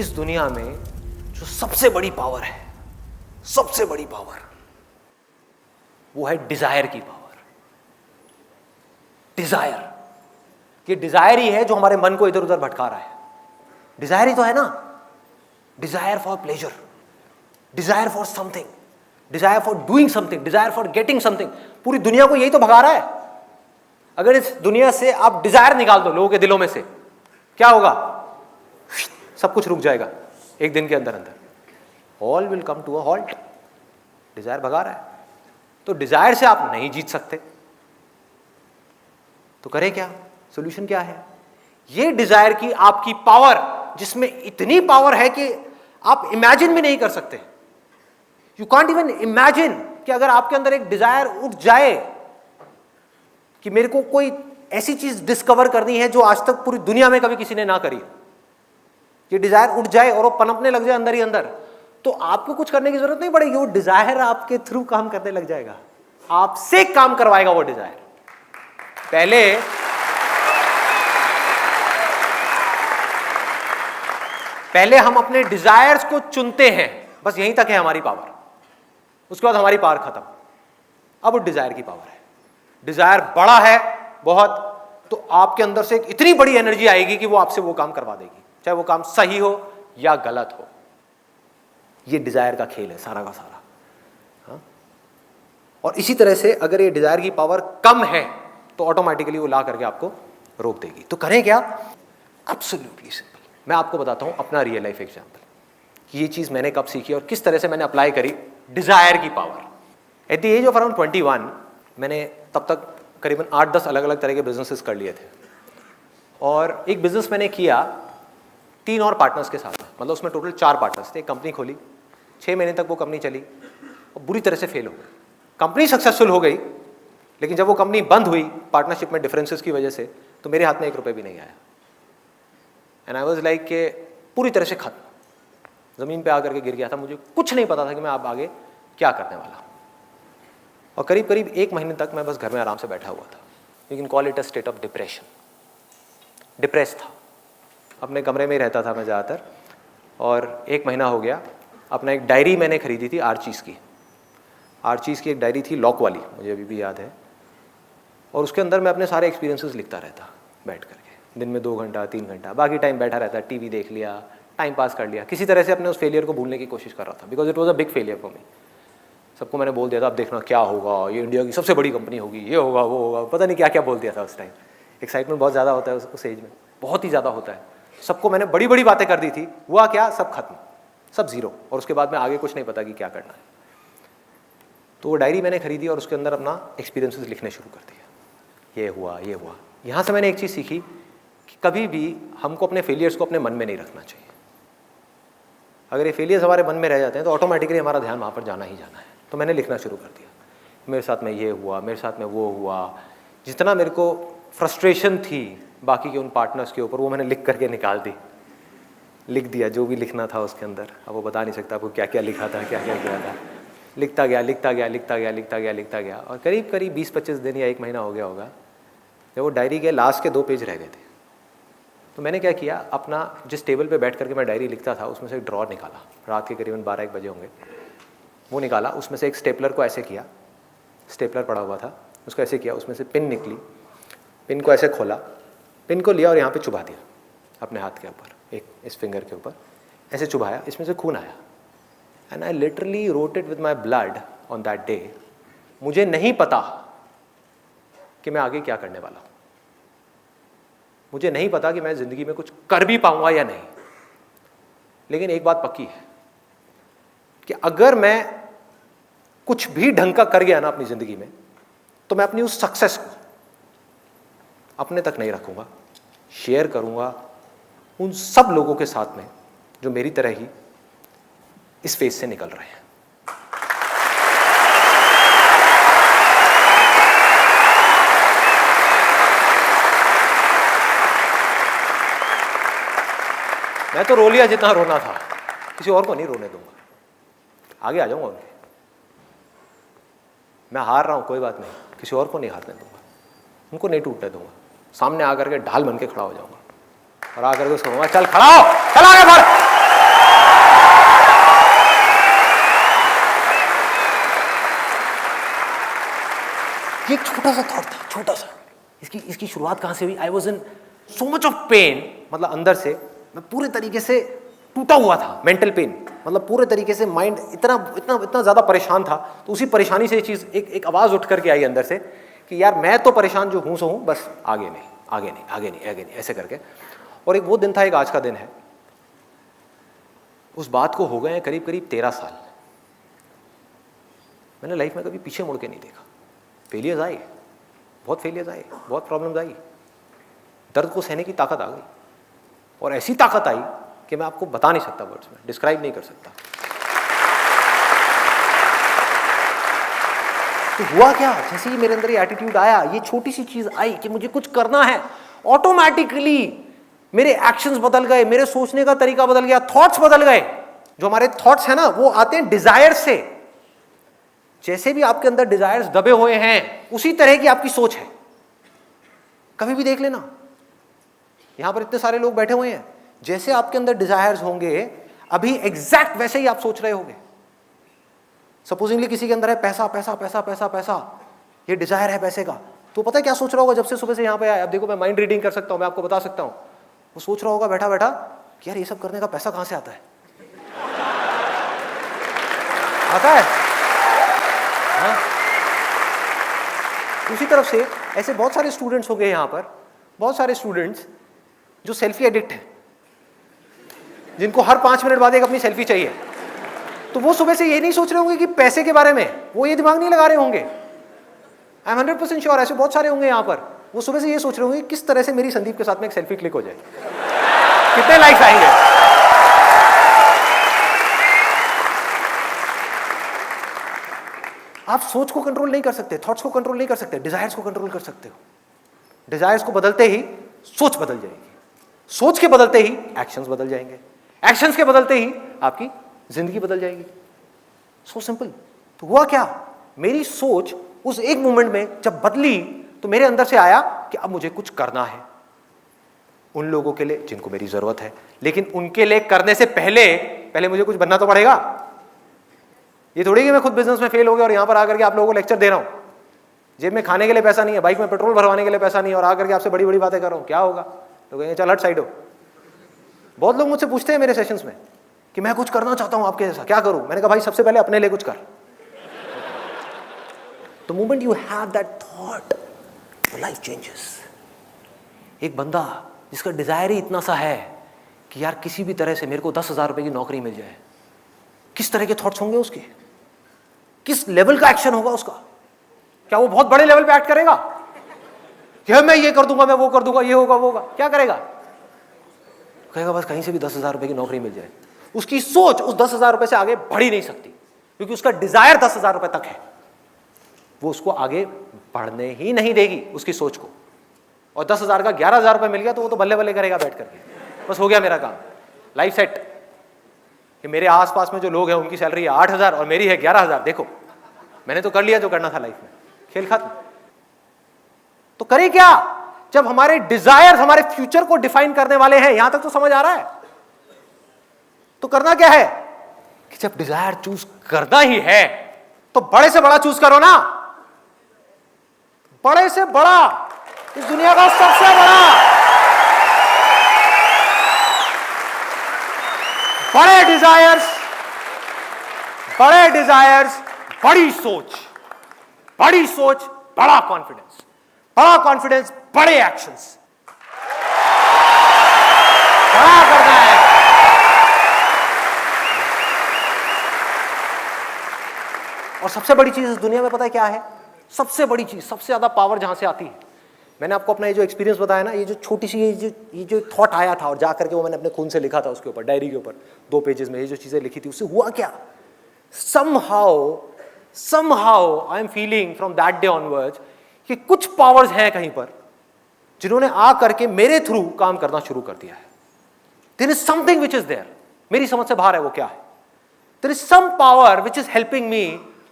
इस दुनिया में जो सबसे बड़ी पावर है, सबसे बड़ी पावर, वो है डिजायर की पावर। डिजायर, ये डिजायर ही है जो हमारे मन को इधर उधर भटका रहा है। डिजायर ही तो है ना, desire for pleasure, desire for something, desire for doing something, desire for getting something. पूरी दुनिया को यही तो भगा रहा है। अगर इस दुनिया से आप डिजायर निकाल दो लोगों के दिलों में से, क्या होगा? सब कुछ रुक जाएगा एक दिन के अंदर अंदर। All will come to a halt. Desire भगा रहा है, तो डिजायर से आप नहीं जीत सकते। तो करें क्या? सॉल्यूशन क्या है? ये डिजायर की आपकी पावर, जिसमें इतनी पावर है कि आप इमेजिन भी नहीं कर सकते। यू कांट इवन इमेजिन कि अगर आपके अंदर एक डिजायर उठ जाए कि मेरे को कोई ऐसी चीज डिस्कवर करनी है जो आज तक पूरी दुनिया में कभी किसी ने ना करी, ये डिजायर उठ जाए और वो पनपने लग जाए अंदर ही अंदर, तो आपको कुछ करने की जरूरत नहीं पड़ेगी। वो डिजायर आपके थ्रू काम करने लग जाएगा, आपसे काम करवाएगा वो डिजायर। पहले हम अपने डिजायर्स को चुनते हैं, बस यहीं तक है हमारी पावर। उसके बाद हमारी पावर खत्म। अब डिजायर की पावर है। डिजायर बड़ा है बहुत, तो आपके अंदर से एक इतनी बड़ी एनर्जी आएगी कि वो आपसे वो काम करवा देगी, चाहे वो काम सही हो या गलत हो। ये डिजायर का खेल है सारा का सारा। हाँ? और इसी तरह से अगर ये डिजायर की पावर कम है तो ऑटोमेटिकली वो ला करके आपको रोक देगी। तो करें क्या? Absolutely simple. मैं आपको बताता हूं अपना रियल लाइफ एग्जांपल कि ये चीज मैंने कब सीखी और किस तरह से मैंने अप्लाई करी डिजायर की power. At the age of around 21 मैंने तब तक करीबन 8-10 अलग अलग तरह के बिजनेसेस कर लिए थे। और एक बिजनेस मैंने किया 3 और पार्टनर्स के साथ, मतलब उसमें टोटल 4 पार्टनर्स थे। एक कंपनी खोली, 6 महीने तक वो कंपनी चली और बुरी तरह से फेल हो गई। कंपनी सक्सेसफुल हो गई, लेकिन जब वो कंपनी बंद हुई पार्टनरशिप में डिफरेंसेस की वजह से, तो मेरे हाथ में 1 रुपये भी नहीं आया। एंड आई वाज लाइक के पूरी तरह से खत्म, ज़मीन पे आकर के गिर गया था। मुझे कुछ नहीं पता था कि मैं अब आगे क्या करने वाला। और करीब करीब 1 महीने तक मैं बस घर में आराम से बैठा हुआ था। You can call it a state of depression. Depress था, अपने कमरे में ही रहता था मैं ज़्यादातर। और 1 महीना हो गया। अपना एक डायरी मैंने खरीदी थी आर्चीज़ की। आर्चीज़ की एक डायरी थी, लॉक वाली, मुझे अभी भी याद है। और उसके अंदर मैं अपने सारे एक्सपीरियंसेस लिखता रहता बैठ करके। दिन में 2 घंटा 3 घंटा, बाकी टाइम बैठा रहता, टीवी देख लिया, टाइम पास कर लिया। किसी तरह से अपने उस फेलियर को भूलने की कोशिश कर रहा था, because it was a big failure for me. सबको मैंने बोल दिया था अब देखना क्या होगा, ये इंडिया की सबसे बड़ी कंपनी होगी, ये होगा वो होगा, पता नहीं क्या क्या बोल दिया था उस टाइम। एक्साइटमेंट बहुत ज़्यादा होता है उस एज में, बहुत ही ज़्यादा होता है। सबको मैंने बड़ी बड़ी बातें कर दी थी, हुआ क्या? सब खत्म, सब जीरो। और उसके बाद में आगे कुछ नहीं पता कि क्या करना है। तो वो डायरी मैंने खरीदी और उसके अंदर अपना एक्सपीरियंसेस लिखने शुरू कर दिया। ये हुआ, ये हुआ। यहाँ से मैंने एक चीज़ सीखी कि कभी भी हमको अपने फेलियर्स को अपने मन में नहीं रखना चाहिए। अगर ये फेलियर्स हमारे मन में रह जाते हैं तो ऑटोमेटिकली हमारा ध्यान वहाँ पर जाना ही जाना है। तो मैंने लिखना शुरू कर दिया, मेरे साथ में ये हुआ, मेरे साथ में वो हुआ। जितना मेरे को फ्रस्ट्रेशन थी बाकी के उन पार्टनर्स के ऊपर, वो मैंने लिख करके निकाल दी, लिख दिया जो भी लिखना था उसके अंदर। अब वो बता नहीं सकता आपको क्या क्या लिखा था, क्या क्या किया था। लिखता गया, लिखता गया, लिखता गया, लिखता गया, लिखता गया। और करीब करीब 20-25 दिन या 1 महीना हो गया होगा, जब वो डायरी के लास्ट के 2 पेज रह गए थे, तो मैंने क्या किया, अपना जिस टेबल पे बैठ करके मैं डायरी लिखता था उसमें से एक ड्रॉर निकाला, रात के करीबन 12-1 बजे होंगे। वो निकाला, उसमें से एक स्टेपलर को ऐसे किया, स्टेपलर पड़ा हुआ था, उसको ऐसे किया, उसमें से पिन निकली, पिन को ऐसे खोला, पिन को लिया और यहाँ पे चुभा दिया अपने हाथ के ऊपर, एक इस फिंगर के ऊपर ऐसे चुभाया, इसमें से खून आया। And I literally wrote it with my blood on that day. मुझे नहीं पता कि मैं आगे क्या करने वाला हूँ, मुझे नहीं पता कि मैं ज़िंदगी में कुछ कर भी पाऊंगा या नहीं। लेकिन एक बात पक्की है कि अगर मैं कुछ भी ढंग का कर गया ना अपनी ज़िंदगी में, तो मैं अपनी उस सक्सेस को अपने तक नहीं रखूंगा, शेयर करूंगा उन सब लोगों के साथ में जो मेरी तरह ही इस फेज से निकल रहे हैं। मैं तो रो लिया जितना रोना था, किसी और को नहीं रोने दूंगा, आगे आ जाऊंगा उनके। मैं हार रहा हूं, कोई बात नहीं, किसी और को नहीं हारने दूंगा, उनको नहीं टूटने दूंगा। सामने आकर के ढाल बन के खड़ा हो जाऊंगा और आकर के उसको कहूंगा चल खड़ा हो, चल आगे बढ़। ये एक छोटा सा थॉट था, छोटा सा। इसकी शुरुआत कहाँ से हुई? I was in so much of pain, मतलब अंदर से मैं पूरे तरीके से टूटा हुआ था, मेंटल पेन, मतलब पूरे तरीके से माइंड इतना इतना इतना ज़्यादा परेशान था। तो उसी परेशानी से ये चीज़ एक आवाज़ उठ करके आई अंदर से कि यार मैं तो परेशान जो हूँ सो हूँ, बस आगे नहीं, आगे नहीं, आगे नहीं, आगे नहीं, ऐसे करके। और एक वो दिन था, एक आज का दिन है। उस बात को हो गए हैं करीब करीब 13 साल। मैंने लाइफ में कभी पीछे मुड़ के नहीं देखा। फेलियर्स आए, बहुत फेलियर्स आए, बहुत प्रॉब्लम्स आई, दर्द को सहने की ताकत आ गई, और ऐसी ताकत आई कि मैं आपको बता नहीं सकता, वर्ड्स में डिस्क्राइब नहीं कर सकता। तो हुआ क्या, जैसे ही मेरे अंदर ये एटीट्यूड आया, ये छोटी सी चीज आई कि मुझे कुछ करना है, ऑटोमेटिकली मेरे एक्शंस बदल गए, मेरे सोचने का तरीका बदल गया, थॉट्स बदल गए। जो हमारे थॉट्स है ना, वो आते हैं डिजायर से। जैसे भी आपके अंदर डिजायर्स दबे हुए हैं, उसी तरह की आपकी सोच है। कभी भी देख लेना, यहां पर इतने सारे लोग बैठे हुए हैं, जैसे आपके अंदर डिजायर्स होंगे, अभी एग्जैक्ट वैसे ही आप सोच रहे होंगे। सपोजिंगली किसी के अंदर है पैसा पैसा पैसा पैसा पैसा, ये डिजायर है पैसे का, तो पता है क्या सोच रहा होगा जब से सुबह से यहां पे आया? अब देखो, मैं माइंड रीडिंग कर सकता हूं, मैं आपको बता सकता हूं। वो सोच रहा होगा बैठा बैठा कि यार ये सब करने का पैसा कहां से आता है? आता है? हाँ? उसी तरफ से ऐसे बहुत सारे स्टूडेंट्स होंगे यहां पर, बहुत सारे स्टूडेंट्स जो सेल्फी एडिक्ट हैं, जिनको हर 5 मिनट बाद एक अपनी सेल्फी चाहिए। तो वो सुबह से ये नहीं सोच रहे होंगे कि पैसे के बारे में, वो ये दिमाग नहीं लगा रहे होंगे। आई एम 100% श्योर, ऐसे बहुत सारे होंगे यहाँ पर, वो सुबह से ये सोच रहे होंगे किस तरह से मेरी संदीप के साथ में एक सेल्फी क्लिक हो जाए, कितने लाइक्स आएंगे। आप सोच को कंट्रोल नहीं कर सकते, थॉट्स को कंट्रोल नहीं कर सकते, डिजायर्स को कंट्रोल कर सकते हो। डिजायर्स को बदलते ही सोच बदल जाएगी, सोच के बदलते ही एक्शंस बदल जाएंगे, एक्शंस के बदलते ही आपकी जिंदगी बदल जाएगी। So simple. तो हुआ क्या, मेरी सोच उस एक मोमेंट में जब बदली, तो मेरे अंदर से आया कि अब मुझे कुछ करना है उन लोगों के लिए जिनको मेरी जरूरत है, लेकिन उनके लिए करने से पहले मुझे कुछ बनना तो पड़ेगा। ये थोड़ी कि मैं खुद बिजनेस में फेल हो गया और यहां पर आकर के आप लोगों को लेक्चर दे रहा हूं। जेब में खाने के लिए पैसा नहीं है, बाइक में पेट्रोल भरवाने के लिए पैसा नहीं है, और आकर के आपसे बड़ी बड़ी बातें कर रहा हूं, क्या होगा? तो कहेंगे चल हट साइड हो। बहुत लोग मुझसे पूछते हैं मेरे सेशंस में कि मैं कुछ करना चाहता हूं आपके जैसा, क्या करूं? मैंने कहा भाई सबसे पहले अपने लिए कुछ कर। The moment you have that thought, your life changes. एक बंदा जिसका डिजायर ही इतना सा है कि यार किसी भी तरह से मेरे को 10,000 रुपए की नौकरी मिल जाए, किस तरह के थॉट्स होंगे उसके, किस लेवल का एक्शन होगा उसका? क्या वो बहुत बड़े लेवल पे एक्ट करेगा कि मैं ये कर दूंगा, मैं वो कर दूंगा, ये होगा वो होगा? क्या करेगा? कहेगा बस कहीं से भी 10,000 रुपए की नौकरी मिल जाए। उसकी सोच उस 10,000 रुपए से आगे बढ़ ही नहीं सकती, क्योंकि उसका डिजायर 10,000 रुपए तक है। वो उसको आगे बढ़ने ही नहीं देगी उसकी सोच को। और 10,000 का 11,000 रुपए मिल गया तो वो तो बल्ले बल्ले करेगा बैठ करके, बस हो गया मेरा काम, लाइफ सेट। कि मेरे आसपास में जो लोग हैं उनकी सैलरी है 8,000 और मेरी है 11,000, देखो मैंने तो कर लिया जो करना था लाइफ में, खेल खत्म। तो करें क्या जब हमारे डिजायर हमारे फ्यूचर को डिफाइन करने वाले हैं? यहां तक तो समझ आ रहा है। तो करना क्या है कि जब डिजायर चूज करना ही है तो बड़े से बड़ा चूज करो ना, बड़े से बड़ा, इस दुनिया का सबसे बड़ा। बड़े डिजायर्स, बड़ी सोच, बड़ी सोच, बड़ा कॉन्फिडेंस, बड़ा कॉन्फिडेंस, बड़े एक्शंस, बड़ा करना है। और सबसे बड़ी चीज इस दुनिया में पता है क्या है? सबसे बड़ी चीज, सबसे ज्यादा पावर जहां से आती है, मैंने आपको अपना ये जो एक्सपीरियंस बताया ना, ये जो छोटी सी ये जो थॉट आया था और जा करके वो मैंने अपने खून से लिखा था उसके ऊपर, डायरी के ऊपर 2 पेजेस में ये जो चीजें लिखी थी, उससे हुआ क्या? somehow I am feeling from that day onwards कि कुछ पावर्स हैं कहीं पर जिन्होंने आ करके मेरे थ्रू काम करना शुरू कर दिया है। There is something which is there, मेरी समझ से बाहर है। वो क्या है? There is some power which is helping me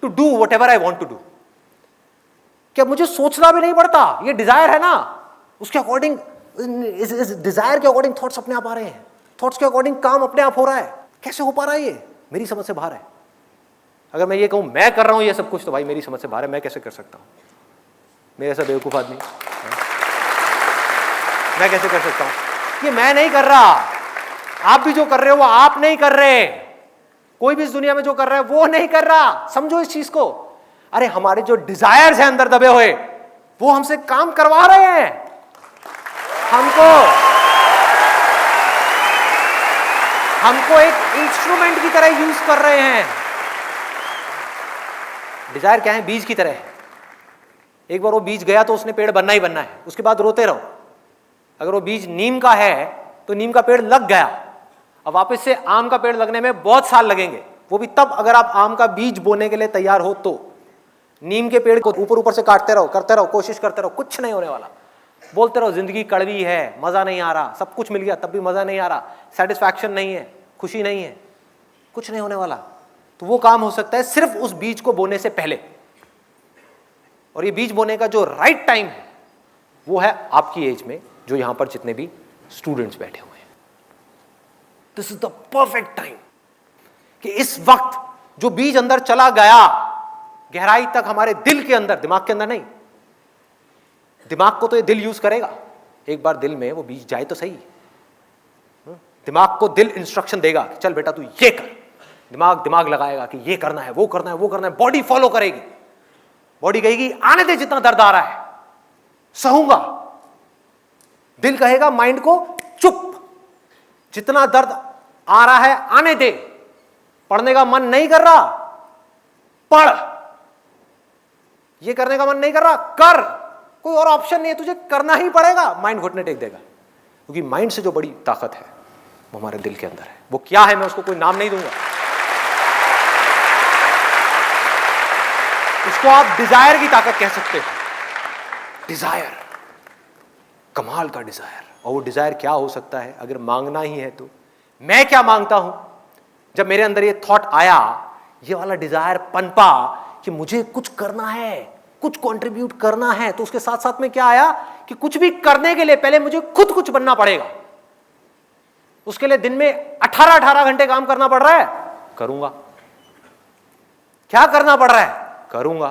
to do whatever I want to do. क्या मुझे सोचना भी नहीं पड़ता? ये डिजायर है ना, उसके अकॉर्डिंग, इस डिजायर के अकॉर्डिंग थॉट्स अपने आप आ रहे हैं, थॉट्स के अकॉर्डिंग काम अपने आप हो रहा है। कैसे हो पा रहा है ये? मेरी समझ से बाहर है। अगर मैं ये कहूं मैं कर रहा हूं ये सब कुछ, तो भाई मेरी समझ से बाहर है, मैं कैसे कर सकता हूं? मेरे ऐसा बेवकूफ आदमी, मैं कैसे कर सकता हूं? ये मैं नहीं कर रहा, आप भी जो कर रहे हो वो आप नहीं कर रहे, कोई भी इस दुनिया में जो कर रहा है वो नहीं कर रहा। समझो इस चीज को। अरे हमारे जो डिजायर्स हैं अंदर दबे हुए, वो हमसे काम करवा रहे हैं। हमको एक इंस्ट्रूमेंट की तरह यूज कर रहे हैं। डिजायर क्या है? बीज की तरह है। एक बार वो बीज गया तो उसने पेड़ बनना ही बनना है, उसके बाद रोते रहो। अगर वो बीज नीम का है तो नीम का पेड़ लग गया, अब वापस से आम का पेड़ लगने में बहुत साल लगेंगे, वो भी तब अगर आप आम का बीज बोने के लिए तैयार हो तो। नीम के पेड़ को ऊपर ऊपर से काटते रहो, करते रहो, कोशिश करते रहो, कुछ नहीं होने वाला। बोलते रहो जिंदगी कड़वी है, मजा नहीं आ रहा, सब कुछ मिल गया तब भी मजा नहीं आ रहा, सेटिस्फैक्शन नहीं है, खुशी नहीं है, कुछ नहीं होने वाला। तो वो काम हो सकता है सिर्फ उस बीज को बोने से पहले। और ये बीज बोने का जो राइट टाइम है वो है आपकी एज में, जो यहां पर जितने भी स्टूडेंट्स बैठे हुए हैं। This is the perfect time कि इस वक्त जो बीज अंदर चला गया गहराई तक, हमारे दिल के अंदर, दिमाग के अंदर नहीं, दिमाग को तो ये दिल यूज करेगा, एक बार दिल में वो बीज जाए तो सही। दिमाग को दिल इंस्ट्रक्शन देगा कि चल बेटा तू ये कर, दिमाग लगाएगा कि ये करना है, वो करना है, वो करना है, बॉडी फॉलो करेगी। बॉडी कहेगी आने दे जितना दर्द आ रहा है, सहूंगा। दिल कहेगा माइंड को चुप, जितना दर्द आ रहा है आने दे, पढ़ने का मन नहीं कर रहा पढ़, ये करने का मन नहीं कर रहा कर, कोई और ऑप्शन नहीं है, तुझे करना ही पड़ेगा। माइंड घुटने टेक देगा, क्योंकि माइंड से जो बड़ी ताकत है वो हमारे दिल के अंदर है। वो क्या है मैं उसको कोई नाम नहीं दूंगा, उसको आप डिजायर की ताकत कह सकते हो। डिजायर, कमाल का डिजायर। और वो डिजायर क्या हो सकता है अगर मांगना ही है तो? मैं क्या मांगता हूं? जब मेरे अंदर ये थॉट आया, ये वाला डिजायर पनपा कि मुझे कुछ करना है, कुछ कंट्रीब्यूट करना है, तो उसके साथ साथ में क्या आया कि कुछ भी करने के लिए पहले मुझे खुद कुछ बनना पड़ेगा। उसके लिए दिन में 18 घंटे काम करना पड़ रहा है, करूंगा। क्या करना पड़ रहा है? करूंगा।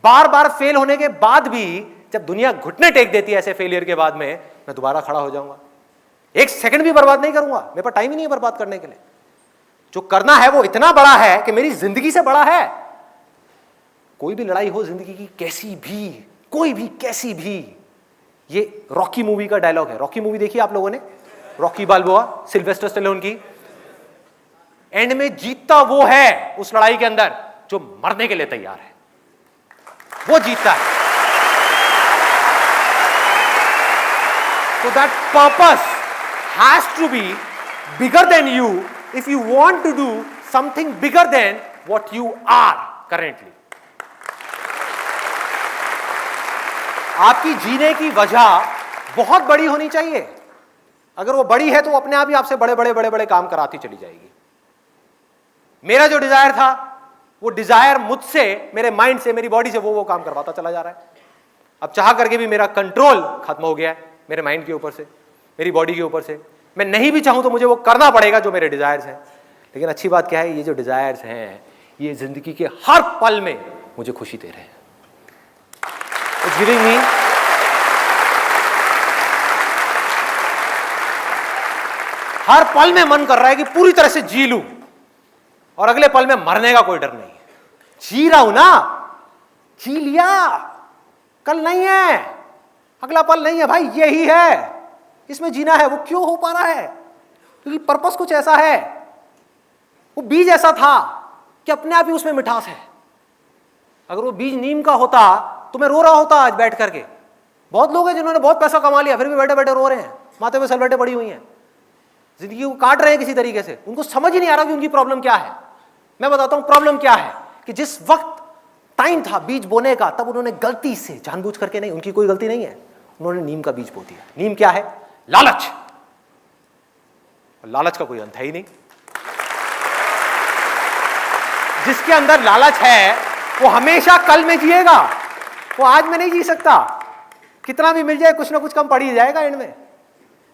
बार बार फेल होने के बाद भी जब दुनिया घुटने टेक देती है ऐसे फेलियर के बाद में, मैं दोबारा खड़ा हो जाऊंगा। एक सेकंड भी बर्बाद नहीं करूंगा, मेरे पास टाइम ही नहीं है बर्बाद करने के लिए। जो करना है वो इतना बड़ा है कि मेरी जिंदगी से बड़ा है। कोई भी लड़ाई हो जिंदगी की, कैसी भी, कोई भी, कैसी भी, ये रॉकी मूवी का डायलॉग है। रॉकी मूवी देखी आप लोगों ने? रॉकी बाल्बोआ, सिल्वेस्टर स्टैलोन की। एंड में जीतता वो है उस लड़ाई के अंदर जो मरने के लिए तैयार है, वो जीतता है। So that purpose has to be bigger than you if you want to do something bigger than what you are currently. आपकी जीने की वजह बहुत बड़ी होनी चाहिए। अगर वो बड़ी है तो अपने आप ही आपसे बड़े बड़े बड़े बड़े काम कराती चली जाएगी। मेरा जो डिजायर था, वो डिजायर मुझसे, मेरे माइंड से, मेरी बॉडी से वो काम करवाता चला जा रहा है। अब चाह करके भी मेरा कंट्रोल खत्म हो गया है मेरे माइंड के ऊपर से, मेरी बॉडी के ऊपर से। मैं नहीं भी चाहूं तो मुझे वो करना पड़ेगा जो मेरे डिजायर्स हैं। लेकिन अच्छी बात क्या है, ये जो डिजायर्स हैं ये जिंदगी के हर पल में मुझे खुशी दे रहे हैं। It's giving me हर पल में मन कर रहा है कि पूरी तरह से जी लूं और अगले पल में मरने का कोई डर नहीं है। जी रहा हूं ना, जी लिया, कल नहीं है, अगला पल नहीं है भाई, यही है, इसमें जीना है। वो क्यों हो पा रहा है? क्योंकि पर्पस कुछ ऐसा है, वो बीज ऐसा था कि अपने आप ही उसमें मिठास है। अगर वो बीज नीम का होता तो मैं रो रहा होता आज बैठ करके। बहुत लोग हैं जिन्होंने बहुत पैसा कमा लिया फिर भी बैठे बैठे रो रहे हैं, माथे पे सलवटें पड़ी हुई हैं, जिंदगी को काट रहे हैं किसी तरीके से। उनको समझ ही नहीं आ रहा कि उनकी प्रॉब्लम क्या है। मैं बताता हूं प्रॉब्लम क्या है, कि जिस वक्त टाइम था बीज बोने का, तब उन्होंने गलती से, जानबूझ करके नहीं, उनकी कोई गलती नहीं है, उन्होंने नीम का बीज बो दिया। नीम क्या है? लालच। लालच का कोई अंत है ही नहीं। जिसके अंदर लालच है वो हमेशा कल में जिएगा, वो आज में नहीं जी सकता। कितना भी मिल जाए कुछ ना कुछ कम पड़ ही जाएगा, एंड में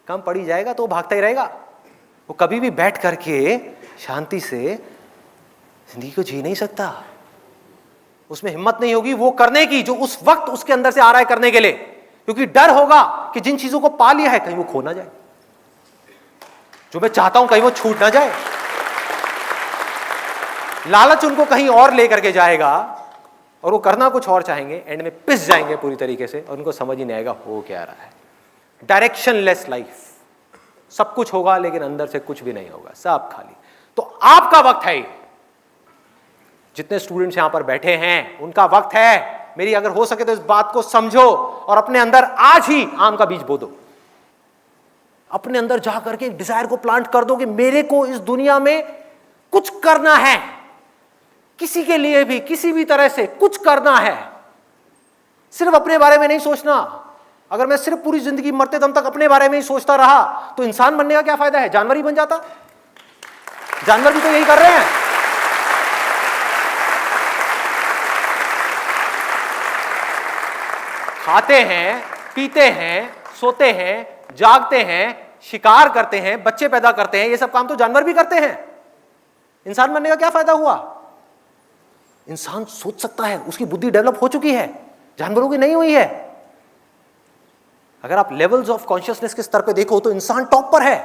कम पड़ ही जाएगा, तो वो भागता ही रहेगा। वो कभी भी बैठ करके शांति से जिंदगी को जी नहीं सकता। उसमें हिम्मत नहीं होगी वो करने की जो उस वक्त उसके अंदर से आ रहा है करने के लिए, क्योंकि डर होगा कि जिन चीजों को पा लिया है कहीं वो खो ना जाए, जो मैं चाहता हूं कहीं वो छूट ना जाए। लालच उनको कहीं और लेकर के जाएगा और वो करना कुछ और चाहेंगे, एंड में पिस जाएंगे पूरी तरीके से और उनको समझ ही नहीं आएगा हो क्या रहा है। डायरेक्शनलेस लाइफ, सब कुछ होगा लेकिन अंदर से कुछ भी नहीं होगा, सब खाली। तो आपका वक्त है, जितने स्टूडेंट्स यहां पर बैठे हैं उनका वक्त है। मेरी अगर हो सके तो इस बात को समझो और अपने अंदर आज ही आम का बीज बो दो। अपने अंदर जा करके डिजायर को प्लांट कर दो कि मेरे को इस दुनिया में कुछ करना है, किसी के लिए भी किसी भी तरह से कुछ करना है। सिर्फ अपने बारे में नहीं सोचना। अगर मैं सिर्फ पूरी जिंदगी मरते दम तक अपने बारे में ही सोचता रहा तो इंसान बनने का क्या फायदा है, जानवर ही बन जाता। जानवर भी तो यही कर रहे हैं। खाते हैं, पीते हैं, सोते हैं, जागते हैं, शिकार करते हैं, बच्चे पैदा करते हैं, ये सब काम तो जानवर भी करते हैं। इंसान बनने का क्या फायदा हुआ? इंसान सोच सकता है, उसकी बुद्धि डेवलप हो चुकी है, जानवरों की नहीं हुई है। अगर आप लेवल्स ऑफ कॉन्शियसनेस के स्तर पे देखो तो इंसान टॉप पर है।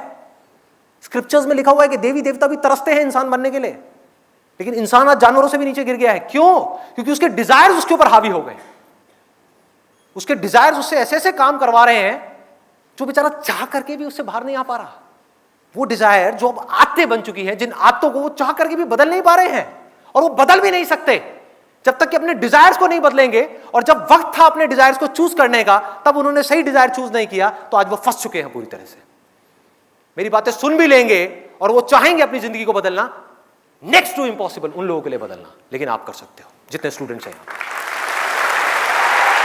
स्क्रिप्चर्स में लिखा हुआ है कि देवी देवता भी तरसते हैं इंसान बनने के लिए, लेकिन इंसान आज जानवरों से भी नीचे गिर गया है। क्यों? क्योंकि उसके डिजायर्स उसके ऊपर हावी हो गए। उसके डिजायर्स उससे ऐसे ऐसे काम करवा रहे हैं जो बेचारा चाह करके भी उससे बाहर नहीं आ पा रहा। वो डिजायर जो अब आदतें बन चुकी हैं, जिन आदतों को वो चाह करके भी बदल नहीं पा रहे हैं, और वो बदल भी नहीं सकते जब तक कि अपने डिजायर्स को नहीं बदलेंगे। और जब वक्त था अपने डिजायर्स को चूज करने का, तब उन्होंने सही डिजायर चूज नहीं किया, तो आज वो फंस चुके हैं पूरी तरह से। मेरी बातें सुन भी लेंगे और वो चाहेंगे अपनी जिंदगी को बदलना, नेक्स्ट टू इम्पॉसिबल उन लोगों के लिए बदलना। लेकिन आप कर सकते हो, जितने स्टूडेंट्स हैं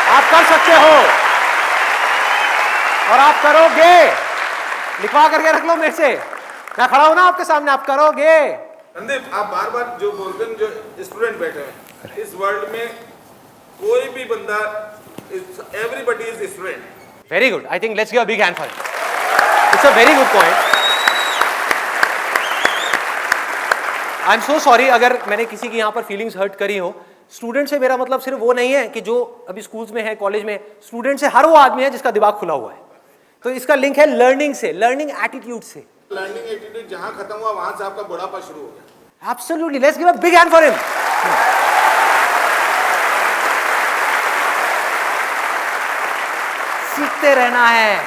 आप कर सकते हो और आप करोगे। लिखवा करके रख लो मेरे से, मैं खड़ा हूं ना आपके सामने, आप करोगे। संदीप, आप बार बार जो बोलते हैं, जो स्टूडेंट बैठे हैं इस वर्ल्ड में, कोई भी बंदा, everybody is student. Very good, I think let's give a big hand for it. It's a very good point. I am so sorry अगर मैंने किसी की यहां पर फीलिंग्स हर्ट करी हो। स्टूडेंट से मेरा मतलब सिर्फ वो नहीं है कि जो अभी स्कूल्स में है, कॉलेज में। स्टूडेंट से हर वो आदमी है जिसका दिमाग खुला हुआ है। तो इसका लिंक है लर्निंग से, लर्निंग एटीट्यूड से। लर्निंग एटीट्यूड जहां खत्म हुआ वहां से आपका बुढ़ापा शुरू हो गया। Absolutely, let's give a big hand for him. सीखते रहना है।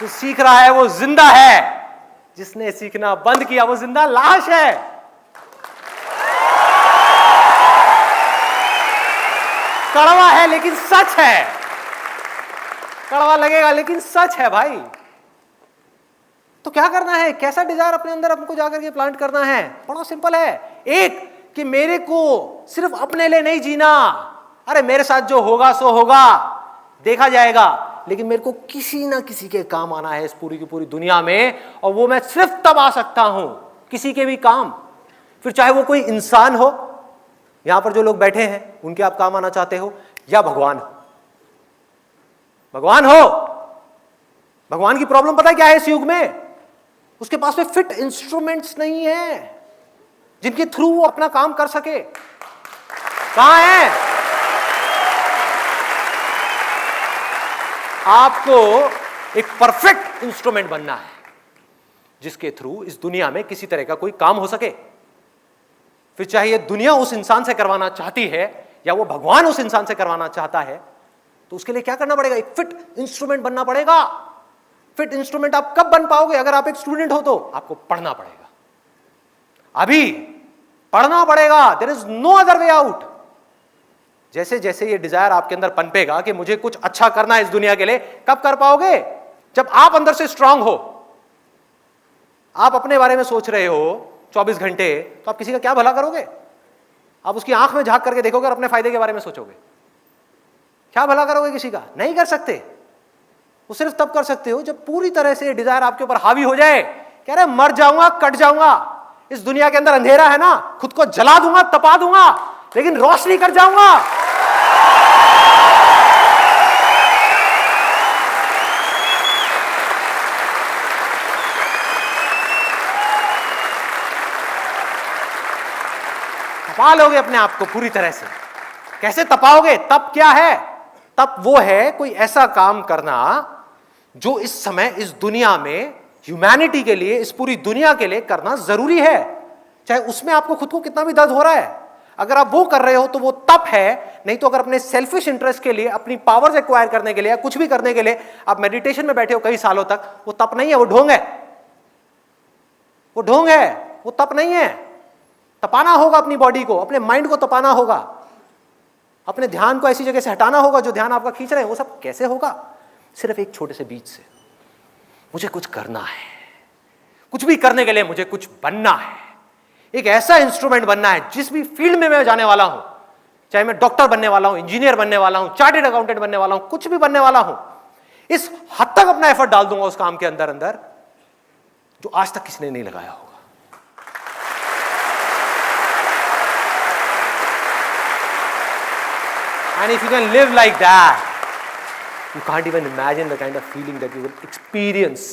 जो सीख रहा है वो जिंदा है, जिसने सीखना बंद किया वो जिंदा लाश है। कड़वा है लेकिन सच है, कड़वा लगेगा लेकिन सच है भाई। तो क्या करना है, कैसा डिजायर अपने अंदर हमको जाकर के प्लांट करना है? बड़ा सिंपल है। एक, कि मेरे को सिर्फ अपने लिए नहीं जीना। अरे मेरे साथ जो होगा सो होगा, देखा जाएगा, लेकिन मेरे को किसी ना किसी के काम आना है इस पूरी की पूरी दुनिया में। और वो मैं सिर्फ तब आ सकता हूं किसी के भी काम, फिर चाहे वो कोई इंसान हो, यहां पर जो लोग बैठे हैं उनके आप काम आना चाहते हो, या भगवान हो। भगवान हो, भगवान की प्रॉब्लम पता है क्या है इस युग में? उसके पास में फिट इंस्ट्रूमेंट्स नहीं है जिनके थ्रू वो अपना काम कर सके। कहां है? आपको एक परफेक्ट इंस्ट्रूमेंट बनना है जिसके थ्रू इस दुनिया में किसी तरह का कोई काम हो सके। फिर चाहे ये दुनिया उस इंसान से करवाना चाहती है या वो भगवान उस इंसान से करवाना चाहता है, तो उसके लिए क्या करना पड़ेगा? एक फिट इंस्ट्रूमेंट बनना पड़ेगा। फिट इंस्ट्रूमेंट आप कब बन पाओगे? अगर आप एक स्टूडेंट हो तो आपको पढ़ना पड़ेगा, अभी पढ़ना पड़ेगा। There is no other way out. जैसे जैसे ये डिजायर आपके अंदर पनपेगा कि मुझे कुछ अच्छा करना है इस दुनिया के लिए, कब कर पाओगे? जब आप अंदर से स्ट्रांग हो। आप अपने बारे में सोच रहे हो 24 घंटे, तो आप किसी का क्या भला करोगे? आप उसकी आंख में झांक करके देखोगे और अपने फायदे के बारे में सोचोगे, क्या भला करोगे किसी का? नहीं कर सकते। वो सिर्फ तब कर सकते हो जब पूरी तरह से डिजायर आपके ऊपर हावी हो जाए। कह रहे मर जाऊंगा, कट जाऊंगा, इस दुनिया के अंदर अंधेरा है ना, खुद को जला दूंगा, तपा दूंगा, लेकिन रोशनी कर जाऊंगा। तपा लोगे अपने आप को पूरी तरह से। कैसे तपाओगे? तप क्या है? तप वो है कोई ऐसा काम करना जो इस समय इस दुनिया में ह्यूमैनिटी के लिए, इस पूरी दुनिया के लिए करना जरूरी है, चाहे उसमें आपको खुद को कितना भी दर्द हो रहा है। अगर आप वो कर रहे हो तो वो तप है। नहीं तो अगर अपने सेल्फिश इंटरेस्ट के लिए, अपनी पावर्स एक्वायर करने के लिए, कुछ भी करने के लिए आप मेडिटेशन में बैठे हो कई सालों तक, वो तप नहीं है, वो ढोंग है। वो ढोंग है, वो तप नहीं है। तपाना होगा अपनी बॉडी को, अपने माइंड को तपाना होगा, अपने ध्यान को ऐसी जगह से हटाना होगा जो ध्यान आपका खींच रहे हैं। वो सब कैसे होगा? सिर्फ एक छोटे से बीज से। मुझे कुछ करना है, कुछ भी करने के लिए मुझे कुछ बनना है, एक ऐसा इंस्ट्रूमेंट बनना है जिस भी फील्ड में मैं जाने वाला हूं, चाहे मैं डॉक्टर बनने वाला हूं, इंजीनियर बनने वाला हूं, चार्टेड अकाउंटेंट बनने वाला हूं, कुछ भी बनने वाला हूं, इस हद तक अपना एफर्ट डाल दूंगा उस काम के अंदर अंदर जो आज तक किसी ने नहीं लगाया होगा। And if you can live like that, you can't even imagine the kind of feeling that you will experience.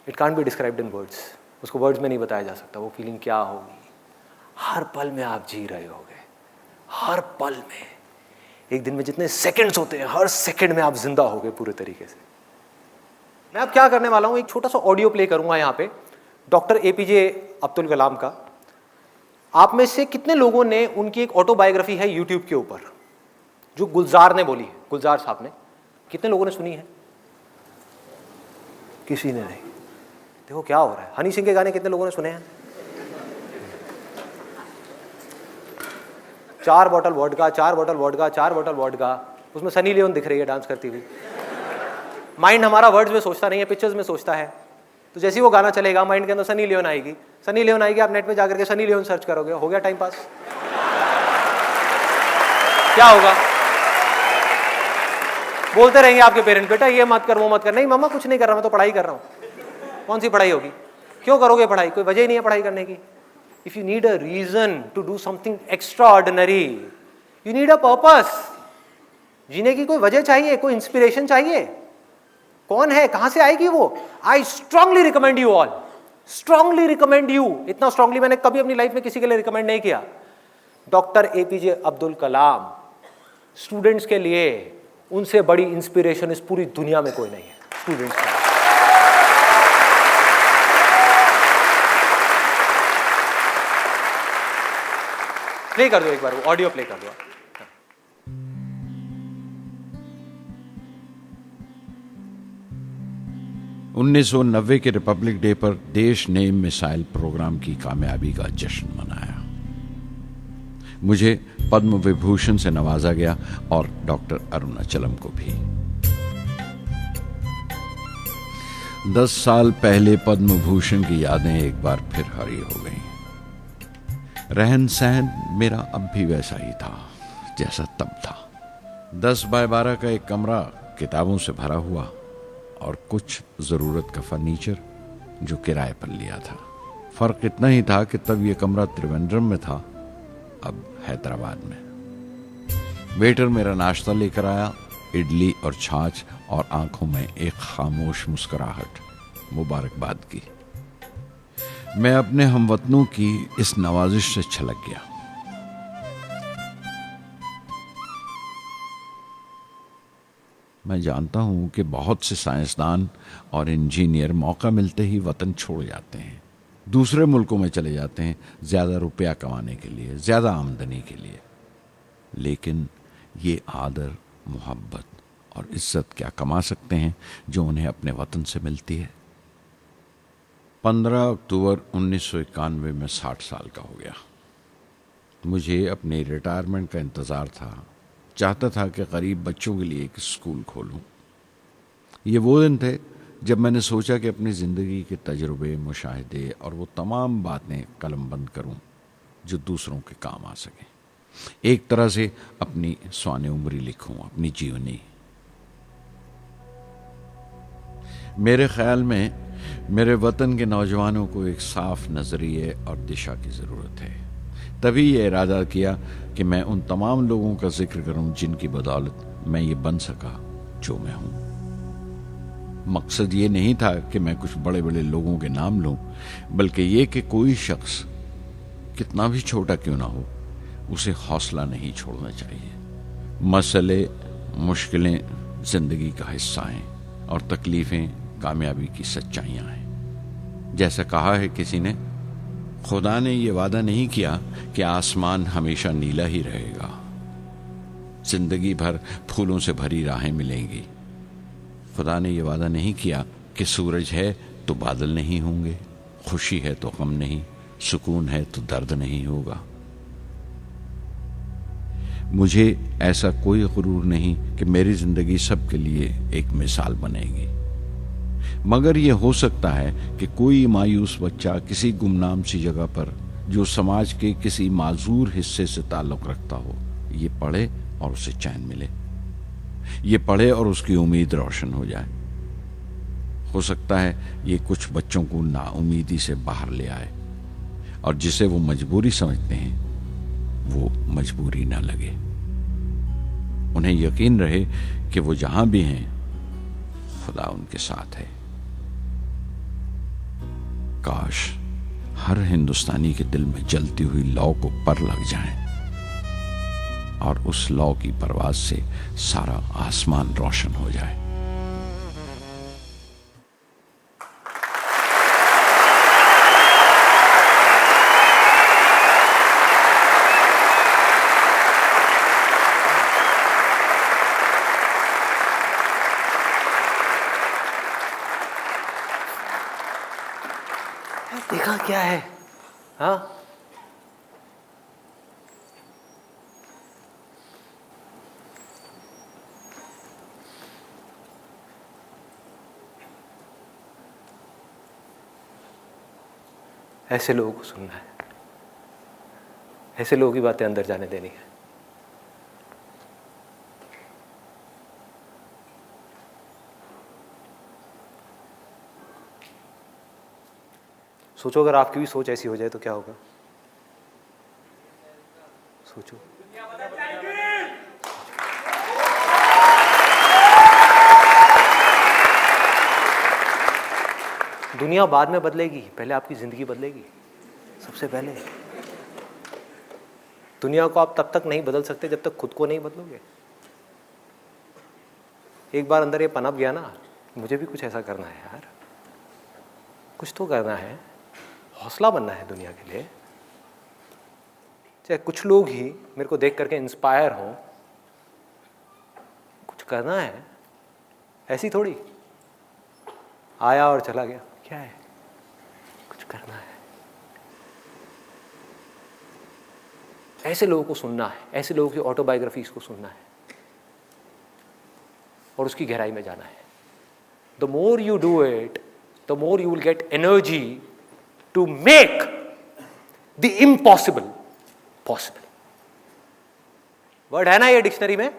It can't be described in words. उसको वर्ड्स में नहीं बताया जा सकता वो फीलिंग क्या होगी। हर पल में आप जी रहे होगे, हर पल में। एक दिन में जितने सेकंड्स होते हैं, हर सेकंड में आप जिंदा होगे पूरे तरीके से। मैं अब क्या करने वाला हूं, एक छोटा सा ऑडियो प्ले करूंगा यहाँ पे डॉक्टर एपीजे अब्दुल कलाम का। आप में से कितने लोगों ने, उनकी एक ऑटोबायोग्राफी है यूट्यूब के ऊपर जो गुलजार ने बोली है, गुलजार साहब ने, कितने लोगों ने सुनी है? किसी ने नहीं। देखो क्या हो रहा है। हनी सिंह के गाने कितने लोगों ने सुने हैं? 4 bottle vodka, 4 bottle vodka, 4 bottle vodka. उसमें सनी लियोन दिख रही है डांस करती हुई। माइंड हमारा वर्ड्स में सोचता नहीं है, पिक्चर्स में सोचता है। तो जैसे ही वो गाना चलेगा माइंड के अंदर सनी लियोन आएगी, सनी लियोन आएगी, आप नेट पे जाकर के सनी लियोन सर्च करोगे, हो गया टाइम पास। क्या होगा? बोलते रहेंगे आपके पेरेंट्स, बेटा ये मत कर, वो मत कर। नहीं मम्मा कुछ नहीं कर रहा, मैं तो पढ़ाई कर रहा हूँ। कौन सी पढ़ाई होगी? क्यों करोगे पढ़ाई? कोई वजह ही नहीं है पढ़ाई करने की। If you need a reason to do something extraordinary, you need a purpose. जीने की कोई वजह चाहिए, कोई इंस्पिरेशन चाहिए। कौन है, कहां से आएगी वो? I strongly recommend you all, strongly recommend you. इतना स्ट्रांगली मैंने कभी अपनी लाइफ में किसी के लिए रिकमेंड नहीं किया। Doctor APJ Abdul Kalam. Students के लिए उनसे बड़ी इंस्पिरेशन इस पूरी दुनिया में कोई नहीं है। स्टूडेंट्स का प्ले कर दो एक बार, वो ऑडियो प्ले कर दो। 1990 के रिपब्लिक डे पर देश ने मिसाइल प्रोग्राम की कामयाबी का जश्न मनाया। मुझे पद्म विभूषण से नवाजा गया और डॉक्टर अरुणाचलम को भी। 10 साल पहले पद्म भूषण की यादें एक बार फिर हरी हो गईं। रहन सहन मेरा अब भी वैसा ही था जैसा तब था। 10 बाय 12 का एक कमरा किताबों से भरा हुआ और कुछ जरूरत का फर्नीचर जो किराए पर लिया था। फर्क इतना ही था कि तब यह कमरा त्रिवेंद्रम में था, अब हैदराबाद में। वेटर मेरा नाश्ता लेकर आया, इडली और छाछ, और आंखों में एक खामोश मुस्कुराहट मुबारकबाद की। मैं अपने हमवतनों की इस नवाजिश से छलक गया। मैं जानता हूं कि बहुत से साइंसदान और इंजीनियर मौका मिलते ही वतन छोड़ जाते हैं, दूसरे मुल्कों में चले जाते हैं ज्यादा रुपया कमाने के लिए, ज्यादा आमदनी के लिए। लेकिन ये आदर, मोहब्बत और इज्जत क्या कमा सकते हैं जो उन्हें अपने वतन से मिलती है। 15 अक्टूबर 1991 में 60 साल का हो गया। मुझे अपने रिटायरमेंट का इंतज़ार था। चाहता था कि गरीब बच्चों के लिए एक स्कूल खोलूं। ये वो दिन थे जब मैंने सोचा कि अपनी ज़िंदगी के तजुर्बे, मुशाहिदे और वो तमाम बातें कलमबंद करूं जो दूसरों के काम आ सकें। एक तरह से अपनी स्वाने उम्री लिखूं, अपनी जीवनी। मेरे ख्याल में मेरे वतन के नौजवानों को एक साफ नज़रिए और दिशा की ज़रूरत है। तभी ये इरादा किया कि मैं उन तमाम लोगों का जिक्र करूं जिनकी बदौलत मैं ये बन सका जो मैं हूं। मकसद ये नहीं था कि मैं कुछ बड़े बड़े लोगों के नाम लूं, बल्कि ये कि कोई शख्स कितना भी छोटा क्यों ना हो, उसे हौसला नहीं छोड़ना चाहिए। मसले, मुश्किलें जिंदगी का हिस्सा हैं और तकलीफें कामयाबी की सच्चाइयां हैं। जैसा कहा है किसी ने, खुदा ने यह वादा नहीं किया कि आसमान हमेशा नीला ही रहेगा, जिंदगी भर फूलों से भरी राहें मिलेंगी। खुदा ने यह वादा नहीं किया कि सूरज है तो बादल नहीं होंगे, खुशी है तो गम नहीं, सुकून है तो दर्द नहीं होगा। मुझे ऐसा कोई गुरूर नहीं कि मेरी जिंदगी सबके लिए एक मिसाल बनेगी, मगर यह हो सकता है कि कोई मायूस बच्चा किसी गुमनाम सी जगह पर, जो समाज के किसी माजूर हिस्से से ताल्लुक रखता हो, ये पढ़े और उसे चैन मिले, ये पढ़े और उसकी उम्मीद रोशन हो जाए। हो सकता है ये कुछ बच्चों को नाउमीदी से बाहर ले आए और जिसे वो मजबूरी समझते हैं वो मजबूरी ना लगे। उन्हें यकीन रहे कि वो जहां भी हैं खुदा उनके साथ है। काश हर हिंदुस्तानी के दिल में जलती हुई लौ को पर लग जाए और उस लौ की परवाज से सारा आसमान रोशन हो जाए। देखा क्या है? हाँ, ऐसे लोगों को सुनना है, ऐसे लोगों की बातें अंदर जाने देनी है। सोचो अगर आपकी भी सोच ऐसी हो जाए तो क्या होगा? सोचो। दुनिया बाद में बदलेगी, पहले आपकी जिंदगी बदलेगी। सबसे पहले दुनिया को आप तब तक नहीं बदल सकते जब तक खुद को नहीं बदलोगे। एक बार अंदर ये पनप गया ना, मुझे भी कुछ ऐसा करना है यार, कुछ तो करना है, हौसला बनना है दुनिया के लिए। चाहे कुछ लोग ही मेरे को देख करके इंस्पायर हों, कुछ करना है। ऐसी थोड़ी आया और चला गया, क्या है? कुछ करना है। ऐसे लोगों को सुनना है, ऐसे लोगों की ऑटोबायोग्राफीज को सुनना है और उसकी गहराई में जाना है। The more you do it, the more you will get energy to make the impossible possible. Word है ना ये डिक्शनरी में,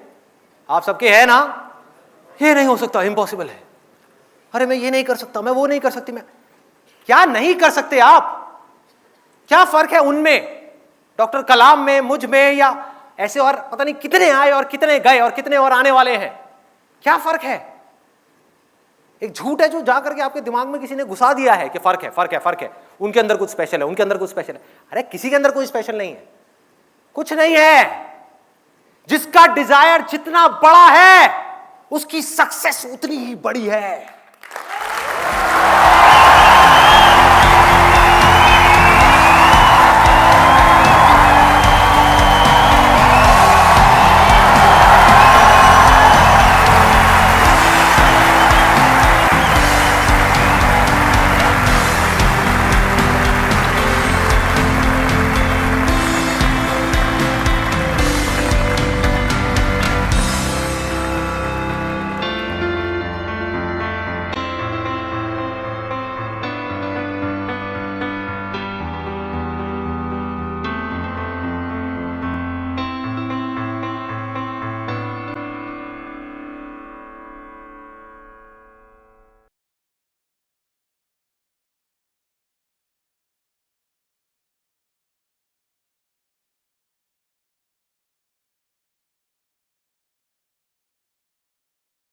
आप सबके है ना? ये नहीं हो सकता, इम्पॉसिबल है। अरे मैं ये नहीं कर सकता, मैं वो नहीं कर सकती। मैं क्या नहीं कर सकते आप? क्या फर्क है उनमें, डॉक्टर कलाम में, मुझ में, या ऐसे और पता नहीं कितने आए और कितने गए और कितने और आने वाले हैं? क्या फर्क है? एक झूठ है जो जा करके आपके दिमाग में किसी ने घुसा दिया है कि फर्क है, फर्क है, फर्क है, उनके अंदर कुछ स्पेशल है, उनके अंदर कुछ स्पेशल है। अरे किसी के अंदर कोई स्पेशल नहीं है, कुछ नहीं है। जिसका डिजायर जितना बड़ा है उसकी सक्सेस उतनी ही बड़ी है।